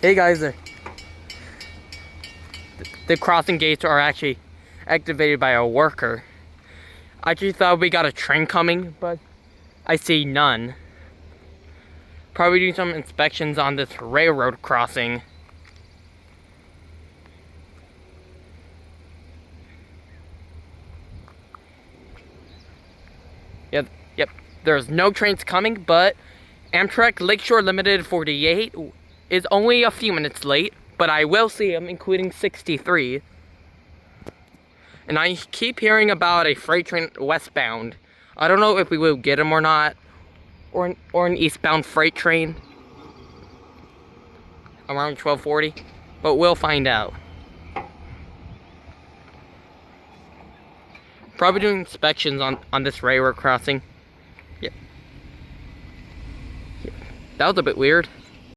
Hey guys, the crossing gates are actually activated by a worker. I just thought we got a train coming, but I see none. Probably doing some inspections on this railroad crossing. Yep, there's no trains coming, but Amtrak Lakeshore Limited 48 is only a few minutes late, but I will see them, including 63. And I keep hearing about a freight train westbound. I don't know if we will get them or not, or an eastbound freight train around 12:40, but we'll find out. Probably doing inspections on this railroad crossing. Yep. That was a bit weird.